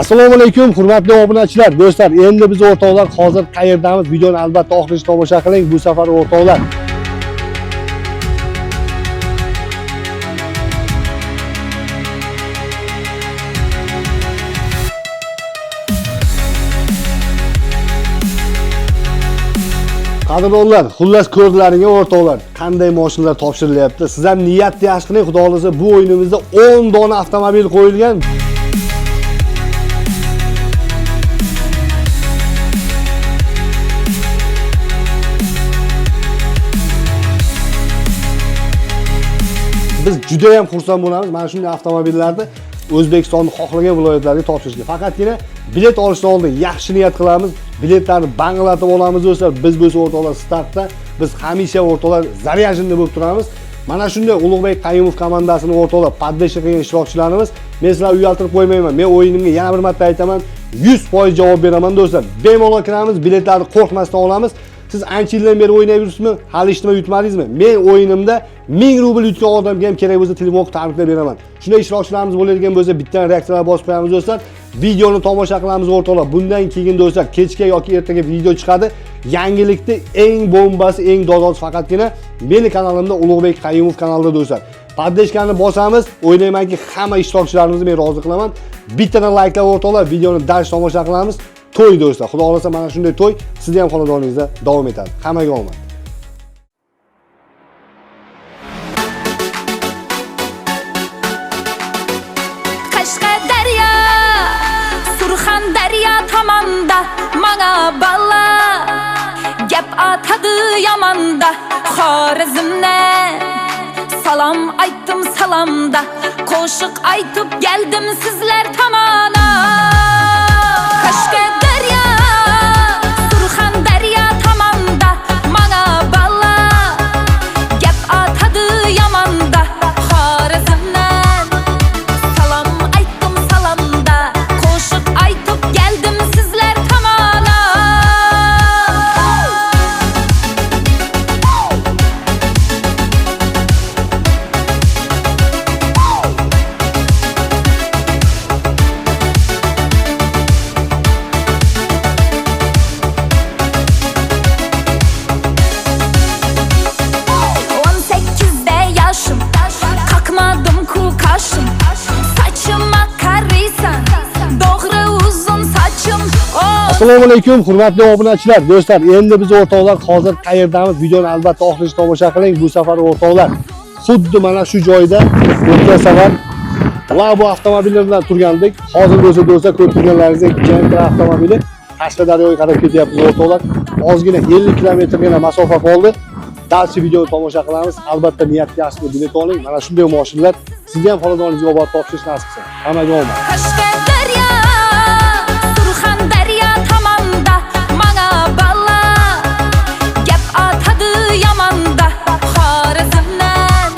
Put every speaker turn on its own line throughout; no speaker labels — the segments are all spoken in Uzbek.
Assalomu alaykum, hurmatli obunachilar, do'stlar. Endi biz o'rtoqlar hozir qayerdamiz? Videoni albatta oxirigacha tomosha qiling. Bu safar o'rtoqlar qadrdonlar, xullas ko'rdilaringiz o'rtoqlar, qanday mashinalar topshirilyapti. Siz ham niyatni yaxshi qiling, xudo xolasa bu o'yinimizda 10 dona avtomobil qo'yilgan. Biz juda ham xursand bo'lamiz mana shunday avtomobillarni O'zbekistonning xohlagan viloyatlariga topshirishga. Faqatgina bilet olishdan oldin yaxshi niyat qilamiz. Biletlarni banglatib olamiz do'stlar. Biz bo'lsa o'rtoqlar startda biz hamisha o'rtoqlar zaryajinda bo'lib turamiz. Mana shunday Ulug'bek Qayumov komandasining o'rtoqlar poddeshka qilgan ishtirokchilarimiz. Men sizlarni uyaltirib qo'ymayman. Men o'yinimga yana bir marta aytaman, 100% javob beraman do'stlar. Bemalol kiramiz, biletlarni qo'rqmasdan olamiz. Siz ancha yildan beri o'ynayapsizmi? Hali ishni yutmadingizmi? Men o'yinimda 1000 rubl yutgan odamga ham kerak bo'lsa telefon tabriklab beraman. Shunday ishtirokchilarimiz bo'ladigan bo'lsa, bitta reaksiyalar bosib qo'yamiz do'stlar. Videoni tomosha qilamiz o'rtoqlar. Bundan keyin do'stlar kechga yoki ertaga video chiqadi. Yangilikni eng bombasi, eng dodasi faqatgina meni kanalimda Ulug'bek Qayumov kanalida do'stlar. Poddeshkani bosamiz. O'ylaymanki, hamma ishtirokchilarimizni men rozi qilaman. Bittadan layklab o'rtoqlar, videoni darsh tomosha qilamiz. To'y do'stlar. Xudo xolasa mana shunday to'y sizning ham xonadoningizda davom etadi. Hammaga omad.
Qashqadaryo, Surxondaryo tomonda mana balla gap atadi yomanda. Xorazmdan salom aytdim salomda, qo'shiq aytib keldim sizlar tomona. Qashqadaryo, Surxondaryo tomonda mana balla gap atadi yomanda. Xorazmdan salom aytdim salomda, qo'shiq aytib keldim sizlar tomona.
Assalomu alaykum, hurmatli obunachilar, do'stlar. Endi biz o'rtoqlar hozir qayerdamiz? Videoni albatta oxirigacha tomosha qiling. Bu safar o'rtoqlar xuddi mana shu joyda o'tgan safar bu avtomobillar bilan turgandik. Hozir bo'lsa do'stlar ko'rib turganlaringizdek Gentra avtomobili Qashqadaryoga qarab ketyapmiz o'rtoqlar. Ozgina 50 kilometrgina masofa qoldi. Darsi videoni tomosha qilamiz. Albatta niyatli yaxshi bilet oling. Mana shunday mashinalar sizga ham xonadoningizga obod topshirish nasib qilsin. Hammaga omad.
Qashqadaryo, Surxondaryo tomonda mana balla gap atadi yomanda. Xorazmdan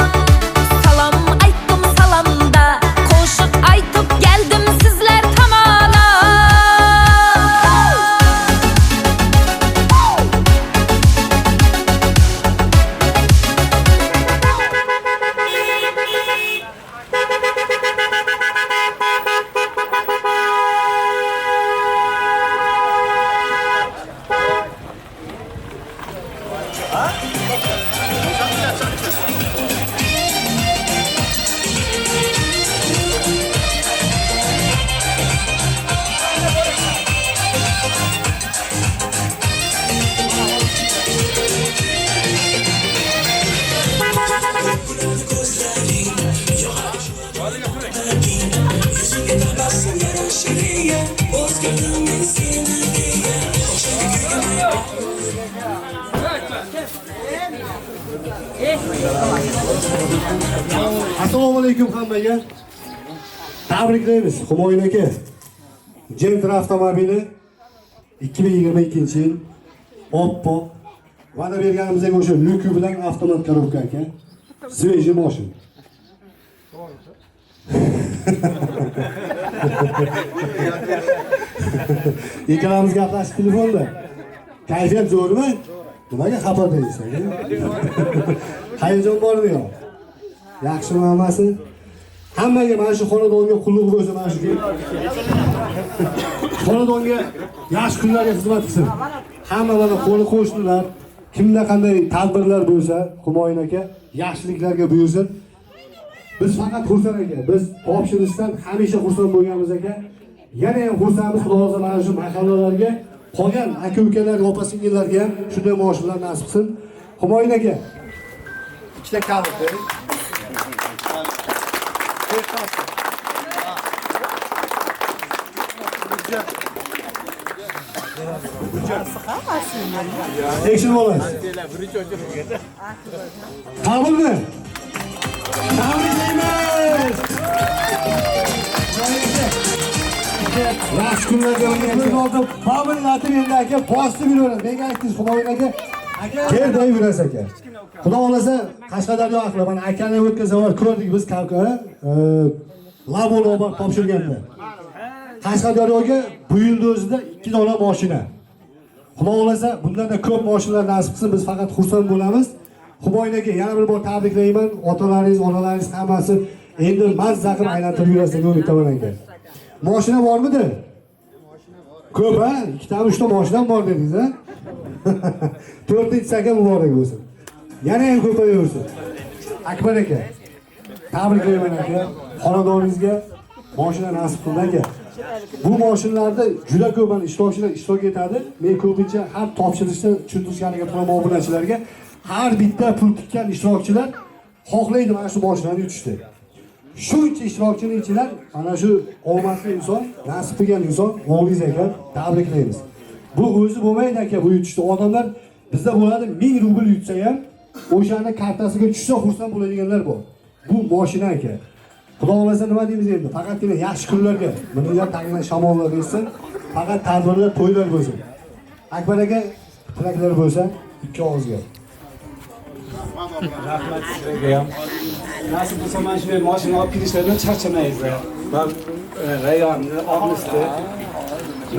salom aytdim salomda, qo'shiq aytib keldim sizlar tomona.
Assalomu alaykum hammaga. Tabriklaymiz Humoyun aka. Gentra avtomobili 2022-yil oppoq. Va'da berganimizdek o'sha lyuki bilan avtomat коробка aka. Svejiy mashina. Ikkalamiz gaplashib telefonda. Kayfiyat zo'rmi? Nimaga xafa deysiz? Hayajon bormi yo'q? Yaxshimi hammasi? Hammaga mana shu xonadonga qulluq bo'lsa, mana shu xonadonga yaxshi kunlarga xizmat qilsin. Hammalarga qo'li qo'shnilar, kimda qanday tadbirlar bo'lsa, Humoyun aka yaxshiliklarga buyursin. Biz faqat xursand aka, biz topshirishdan hamisha xursand bo'lganmiz aka. Yana ham xursandmiz, Xudo xohlasa mana shu mahallalarga qolgan aka-ukalar, opa-singillarga ham shunday maoshlar nasib qilsin. Humoyun aka, ikkita kalit bering. Tekshirib olasiz. Qabulmi? Tabriklaymiz. Yaxshi kunlarga o'tib oldim. Qabul natib endi aka, bosib yuraveradi. Nega aytdingiz Humoyun aka? Aka deb yurasiz aka. Xudo xolasa Qashqadaryo ahli, mana akani o'tkazib ko'rdik biz Kavkazda. Labolo topshirganlar. Qashqadaryoga bu yilda o'zida 2 dona mashina. Xudo xolasa bundan ko'p mashinalar nasib qilsin, biz faqat xursand bo'lamiz. Humoyun aka yana bir bor tabriklayman. Otalaringiz, onalaringiz hammasi endi mazza qilib aylantirib yurasiz deb umid qilaman. Mashina bormidi? Ko'p ha? 2 ta 3 ta mashina bor dedingiz ha? 4-chi aka muborak bo'lsin. Yana ham ko'payaversin. Akbar aka, tabriklayman aka. Xonadoningizga mashina nasib qildi aka. Bu mashinalarda juda ko'p ishtirokchilar ishtirok etadi. Men ko'pincha har topshirishda tushuntirishganiga turaman obunachilarga. Har bitta pul tikkan ishtirokchilar xohlaydi mana shu mashinani yutishni. Shuncha ishtirokchining ichidan mana shu omadli inson, nasib qilgan inson o'g'lingiz ekan, tabriklaymiz. Bu o'zi bo'lmaydi aka, bu yutishni. Odamlar bizda bo'ladi 1000 rubl yutsa ham, o'shani kartasiga tushsa xursand bo'ladiganlar bor. Bu mashina aka. Xudo xolasa nima deymiz endi? Faqatgina yaxshi kunlarga, buninglar tagina shamollar bo'lsin, faqat tadbirlar, to'ylar bo'lsin. Akbar aka, tilaklar bo'lsa, ikki og'izga.
Rahmat sizlarga ham. Nasib bo'lsa mana shunday mashina olib kelishlardan charchamaysiz. Ben rayonni, oqlisni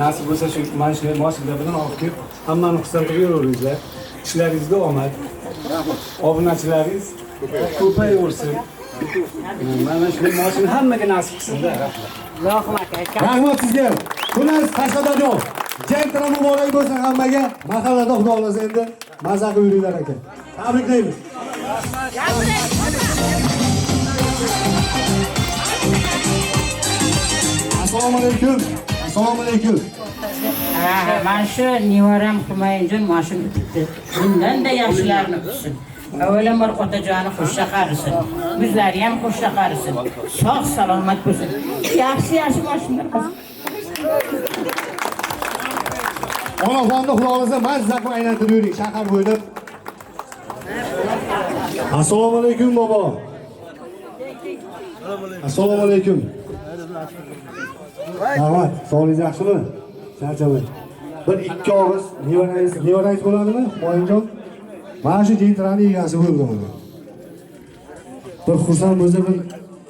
nasib bo'lsa shu mana shunday mashina bilan olib kelib, hammani xursand qilib yuraveringlar. Ishlaringizga omad. Obunachilaringiz ko'payaversin. Mana shunday mashina hammaga nasib qilsin-da. Rahmat.
Rahmat sizga. Xullas Qashqadaryo. Jantira muborak bo'lsin hammaga. Mahallada Xudo xolasa endi maza qilib yuringlar aka. Tabriklaymiz. Assalomu alaykum. Assalomu alaykum.
Mana shu nevaram Humoyunjon mashina bitdi. Bundan-da yaxshilarini qilsin. Avvalambor otajoni xushcha qarisin. Bizlari ham xushcha qarisin. Sog' salomat bo'lsin. Yaxshi mashinalar qilsin.
Onaxonni Xudo xolasa mazza qilib aylantirib yuring shahar bo'ylab. Assalomu alaykum bobo. Assalomu alaykum. Rahmat, sog'ligingiz yaxshimi? Charchamang. Bir ikki og'iz nevarangiz bo'ladimi? Humoyunjon. Mana shu jentraning egasi bo'ldi mana. Bir xursand bo'lsa, bir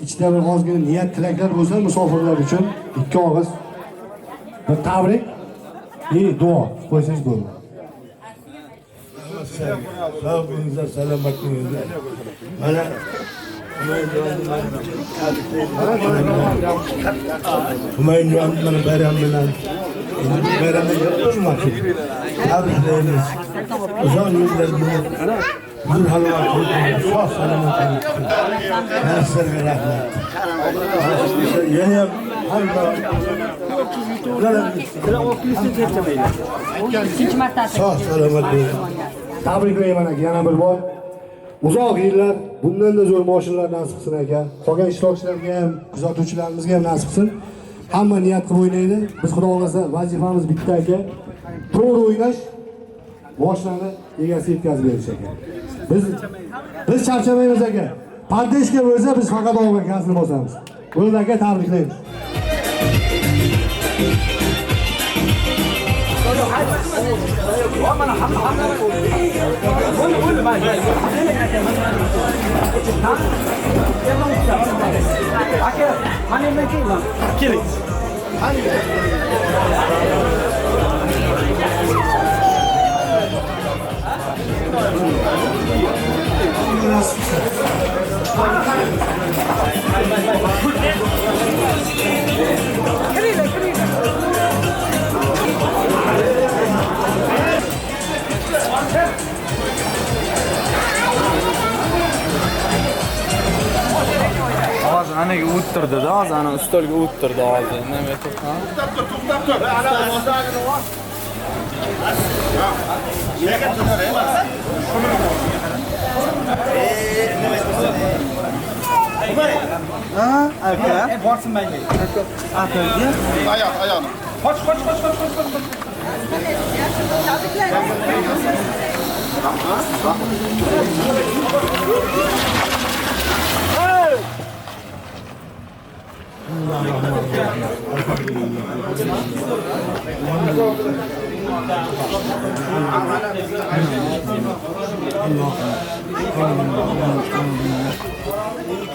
ichida bir ozgina niyat tilaklar bo'lsa musofirlar uchun ikki og'iz bir tabrik, duo qo'ysangiz bo'ladi.
Sağ olunuzlar, selamet olunuzlar. Bana Humoyunjon bana bayram bilan bayramda yapışmak için tabriklerimiz uzun yıllarımız bir halva koyduğumuz sağ selamet olsun. Nasılsınız rahmet. Yeni halva sağ selamet olsun.
Tabriklayman aka, yana bir bor. Uzoq yillar bundan da zo'r mashinalar nasib qilsin aka. Qolgan ishtirokchilarga ham, kuzatuvchilarimizga ham nasib qilsin. Hamma niyat qilib o'ynaydi. Biz Xudo xolasa vazifamiz bitta aka. To'g'ri o'ynash, mashinani egasiga yetkazib berish aka. Biz charchamaymiz aka. Pardeshka bo'lsa biz faqat olgan kasni bosamiz. Bo'ldi aka, tabriklaymiz.
Hozir anaga o'ttirdi-da, hozir ana stolga o'ttirdi hozir. Nima aytib?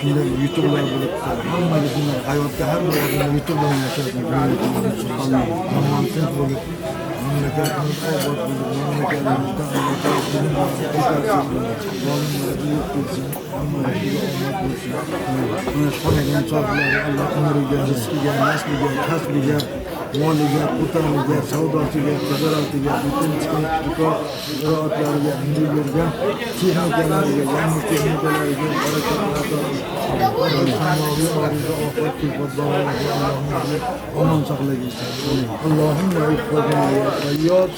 Shunday YouTube'lar bo'lib, hammaga shunday hayotda har bir odam YouTube bilan yashashni romantik bo'lib, mamlakatimiz obod bo'lib, mamlakatimizda zolimlarga yo'q bo'lsin, hammaga omad bo'lsin. Mana shu xonaga insonlarga Alloh umriga, rizqiga, nasliga, kasbiga, moliga, qutaniga, savdosiga, tijaratiga, butun do'kon ziroatlariga, bergan texnikalariga, yangi texnikalariga omon saqlagan. Allohumma ihfazna ya sayyid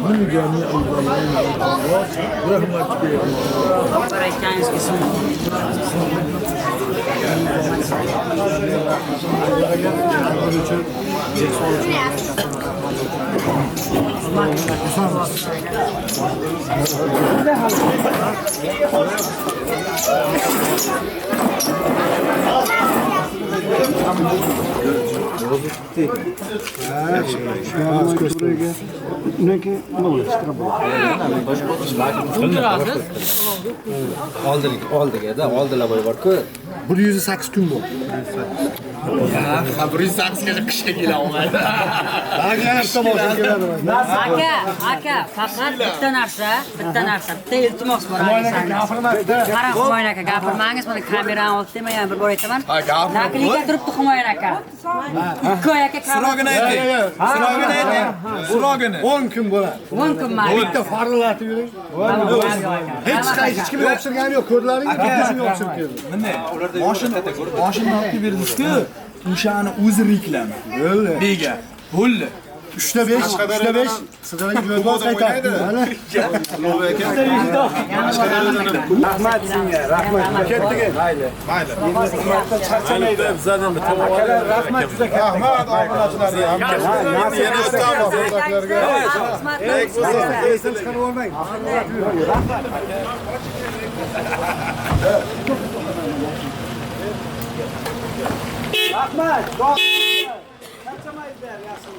min jami'il balai wal afat rahmatika ya
Oldilar bor-ku.
108 kun bo'ldi.
Ha, 108 gacha qishga kela olmaydi.
Aka, faqat bitta narsa, bitta iltimos bor. Qarang, Humoyon aka, gapirmangiz, mana kamerani olib yana bir bor aytaman. Nakliga turibdi Humoyon aka. Ikki oy aka
Surogini ayting. Surogini.
10 kun bo'ladi.
10 kun mana.
Bitta farlatib yuring. Hech kimga yopishtirgani yo'q, ko'rlaringiz bittasiga yopishtirib keldi.
Mana mashina olib berdingiz-ku. O'shani o'zi reklama. Nega? Bo'ldi.
3 5 sizlarga yo'lboz qaytadi. Rahmat senga, rahmat. Ketdik. Mayli. Endi charchamaydi. Bizlardan bitta rahmat juda katta. Rahmat obunachilarga. Yana o'tamiz. Esdan chiqarib olmang. Rahmat. Charchamaydilar, yaxshi.